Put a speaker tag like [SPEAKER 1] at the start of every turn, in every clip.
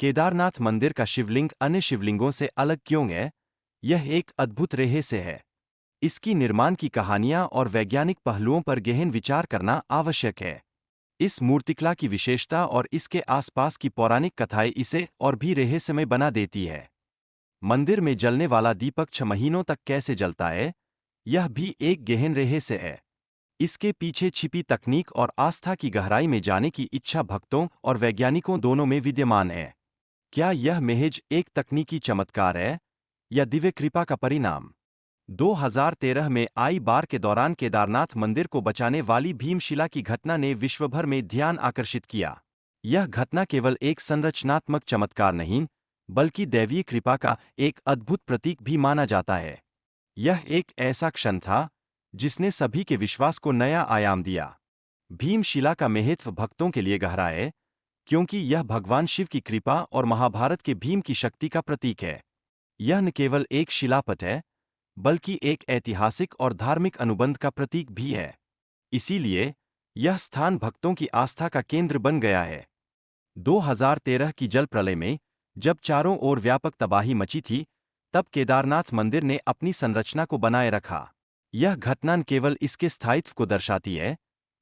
[SPEAKER 1] केदारनाथ मंदिर का शिवलिंग अन्य शिवलिंगों से अलग क्यों है? यह एक अद्भुत रहस्य है। इसकी निर्माण की कहानियां और वैज्ञानिक पहलुओं पर गहन विचार करना आवश्यक है। इस मूर्तिकला की विशेषता और इसके आसपास की पौराणिक कथाएं इसे और भी रहस्यमय बना देती है। मंदिर में जलने वाला दीपक 6 महीनों तक कैसे जलता है? यह भी एक गहन रहस्य है। इसके पीछे छिपी तकनीक और आस्था की गहराई में जाने की इच्छा भक्तों और वैज्ञानिकों दोनों में विद्यमान है। क्या यह महज एक तकनीकी चमत्कार है या दिव्य कृपा का परिणाम? 2013 में आई बाढ़ के दौरान केदारनाथ मंदिर को बचाने वाली भीमशिला की घटना ने विश्वभर में ध्यान आकर्षित किया। यह घटना केवल एक संरचनात्मक चमत्कार नहीं, बल्कि दैवीय कृपा का एक अद्भुत प्रतीक भी माना जाता है। यह एक ऐसा क्षण था जिसने सभी के विश्वास को नया आयाम दिया। भीमशिला का महत्व भक्तों के लिए गहरा है, क्योंकि यह भगवान शिव की कृपा और महाभारत के भीम की शक्ति का प्रतीक है। यह न केवल एक शिलापट है, बल्कि एक ऐतिहासिक और धार्मिक अनुबंध का प्रतीक भी है। इसीलिए यह स्थान भक्तों की आस्था का केंद्र बन गया है। 2013 की जल प्रलय में जब चारों ओर व्यापक तबाही मची थी, तब केदारनाथ मंदिर ने अपनी संरचना को बनाए रखा। यह घटना न केवल इसके स्थायित्व को दर्शाती है,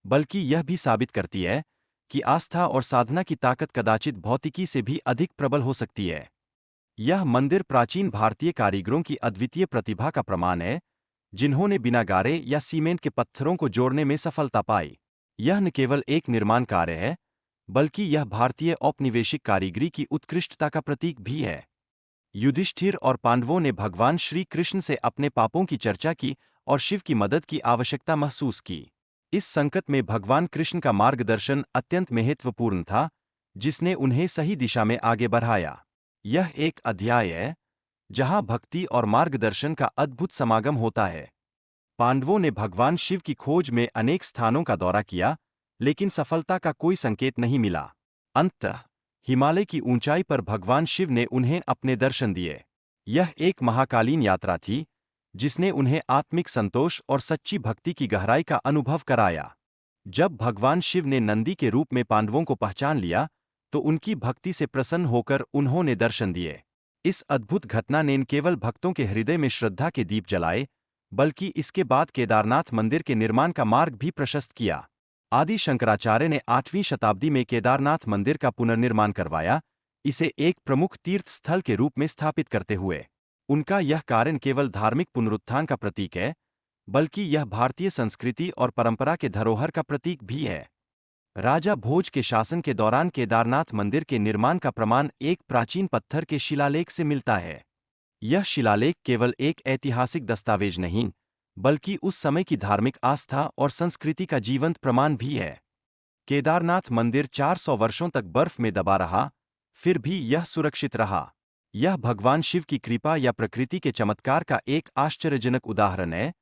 [SPEAKER 1] बल्कि यह भी साबित करती है कि आस्था और साधना की ताकत कदाचित भौतिकी से भी अधिक प्रबल हो सकती है। यह मंदिर प्राचीन भारतीय कारीगरों की अद्वितीय प्रतिभा का प्रमाण है, जिन्होंने बिना गारे या सीमेंट के पत्थरों को जोड़ने में सफलता पाई। यह न केवल एक निर्माण कार्य है, बल्कि यह भारतीय औपनिवेशिक कारीगरी की उत्कृष्टता का प्रतीक भी है। युधिष्ठिर और पांडवों ने भगवान श्री कृष्ण से अपने पापों की चर्चा की और शिव की मदद की आवश्यकता महसूस की। इस संकट में भगवान कृष्ण का मार्गदर्शन अत्यंत महत्वपूर्ण था, जिसने उन्हें सही दिशा में आगे बढ़ाया। यह एक अध्याय है जहां भक्ति और मार्गदर्शन का अद्भुत समागम होता है। पांडवों ने भगवान शिव की खोज में अनेक स्थानों का दौरा किया, लेकिन सफलता का कोई संकेत नहीं मिला। अंततः हिमालय की ऊंचाई पर भगवान शिव ने उन्हें अपने दर्शन दिए। यह एक महाकालीन यात्रा थी, जिसने उन्हें आत्मिक संतोष और सच्ची भक्ति की गहराई का अनुभव कराया। जब भगवान शिव ने नंदी के रूप में पांडवों को पहचान लिया, तो उनकी भक्ति से प्रसन्न होकर उन्होंने दर्शन दिए। इस अद्भुत घटना ने न केवल भक्तों के हृदय में श्रद्धा के दीप जलाए, बल्कि इसके बाद केदारनाथ मंदिर के निर्माण का मार्ग भी प्रशस्त किया। आदि शंकराचार्य ने 8वीं शताब्दी में केदारनाथ मंदिर का पुनर्निर्माण करवाया, इसे एक प्रमुख तीर्थ स्थल के रूप में स्थापित करते हुए। उनका यह कार्य केवल धार्मिक पुनरुत्थान का प्रतीक है, बल्कि यह भारतीय संस्कृति और परंपरा के धरोहर का प्रतीक भी है। राजा भोज के शासन के दौरान केदारनाथ मंदिर के निर्माण का प्रमाण एक प्राचीन पत्थर के शिलालेख से मिलता है। यह शिलालेख केवल एक ऐतिहासिक दस्तावेज नहीं, बल्कि उस समय की धार्मिक आस्था और संस्कृति का जीवंत प्रमाण भी है। केदारनाथ मंदिर 400 वर्षों तक बर्फ में दबा रहा, फिर भी यह सुरक्षित रहा। यह भगवान शिव की कृपा या प्रकृति के चमत्कार का एक आश्चर्यजनक उदाहरण है,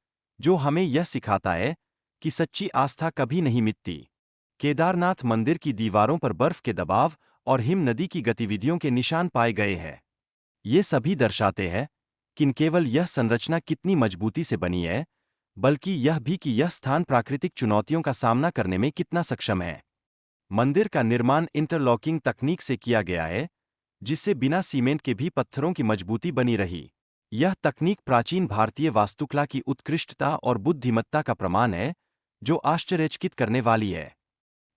[SPEAKER 1] जो हमें यह सिखाता है कि सच्ची आस्था कभी नहीं मिटती। केदारनाथ मंदिर की दीवारों पर बर्फ के दबाव और हिम नदी की गतिविधियों के निशान पाए गए हैं। ये सभी दर्शाते हैं कि न केवल यह संरचना कितनी मजबूती से बनी है, बल्कि यह भी कि यह स्थान प्राकृतिक चुनौतियों का सामना करने में कितना सक्षम है। मंदिर का निर्माण इंटरलॉकिंग तकनीक से किया गया है, जिससे बिना सीमेंट के भी पत्थरों की मजबूती बनी रही। यह तकनीक प्राचीन भारतीय वास्तुकला की उत्कृष्टता और बुद्धिमत्ता का प्रमाण है, जो आश्चर्यचकित करने वाली है।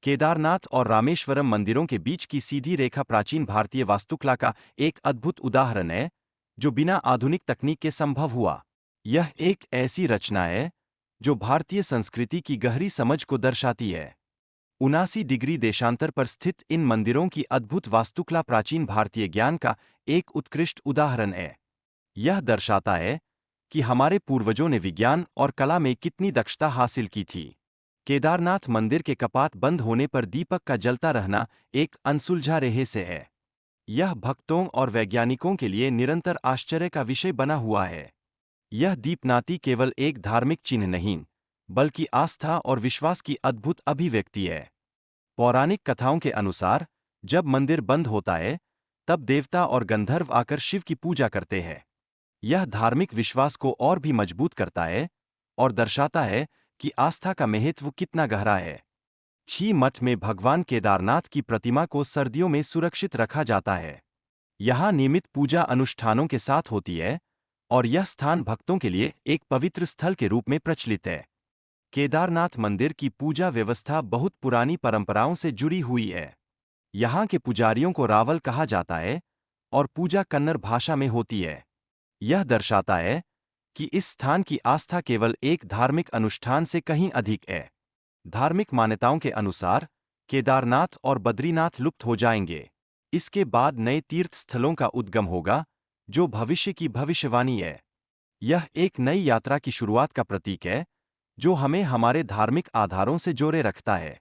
[SPEAKER 1] केदारनाथ और रामेश्वरम मंदिरों के बीच की सीधी रेखा प्राचीन भारतीय वास्तुकला का एक अद्भुत उदाहरण है, जो बिना आधुनिक तकनीक के संभव हुआ। यह एक ऐसी रचना है जो भारतीय संस्कृति की गहरी समझ को दर्शाती है। 79 डिग्री देशांतर पर स्थित इन मंदिरों की अद्भुत वास्तुकला प्राचीन भारतीय ज्ञान का एक उत्कृष्ट उदाहरण है। यह दर्शाता है कि हमारे पूर्वजों ने विज्ञान और कला में कितनी दक्षता हासिल की थी। केदारनाथ मंदिर के कपाट बंद होने पर दीपक का जलता रहना एक अनसुलझा रहस्य है। यह भक्तों और वैज्ञानिकों के लिए निरंतर आश्चर्य का विषय बना हुआ है। यह दीपनाती केवल एक धार्मिक चिन्ह नहीं, बल्कि आस्था और विश्वास की अद्भुत अभिव्यक्ति है। पौराणिक कथाओं के अनुसार, जब मंदिर बंद होता है, तब देवता और गंधर्व आकर शिव की पूजा करते हैं। यह धार्मिक विश्वास को और भी मजबूत करता है और दर्शाता है कि आस्था का महत्व कितना गहरा है। छी मठ में भगवान केदारनाथ की प्रतिमा को सर्दियों में सुरक्षित रखा जाता है। यहाँ नियमित पूजा अनुष्ठानों के साथ होती है और यह स्थान भक्तों के लिए एक पवित्र स्थल के रूप में प्रचलित है। केदारनाथ मंदिर की पूजा व्यवस्था बहुत पुरानी परंपराओं से जुड़ी हुई है। यहाँ के पुजारियों को रावल कहा जाता है और पूजा कन्नड़ भाषा में होती है। यह दर्शाता है कि इस स्थान की आस्था केवल एक धार्मिक अनुष्ठान से कहीं अधिक है। धार्मिक मान्यताओं के अनुसार केदारनाथ और बद्रीनाथ लुप्त हो जाएंगे। इसके बाद नए तीर्थ स्थलों का उद्गम होगा, जो भविष्य की भविष्यवाणी है। यह एक नई यात्रा की शुरुआत का प्रतीक है, जो हमें हमारे धार्मिक आधारों से जोड़े रखता है।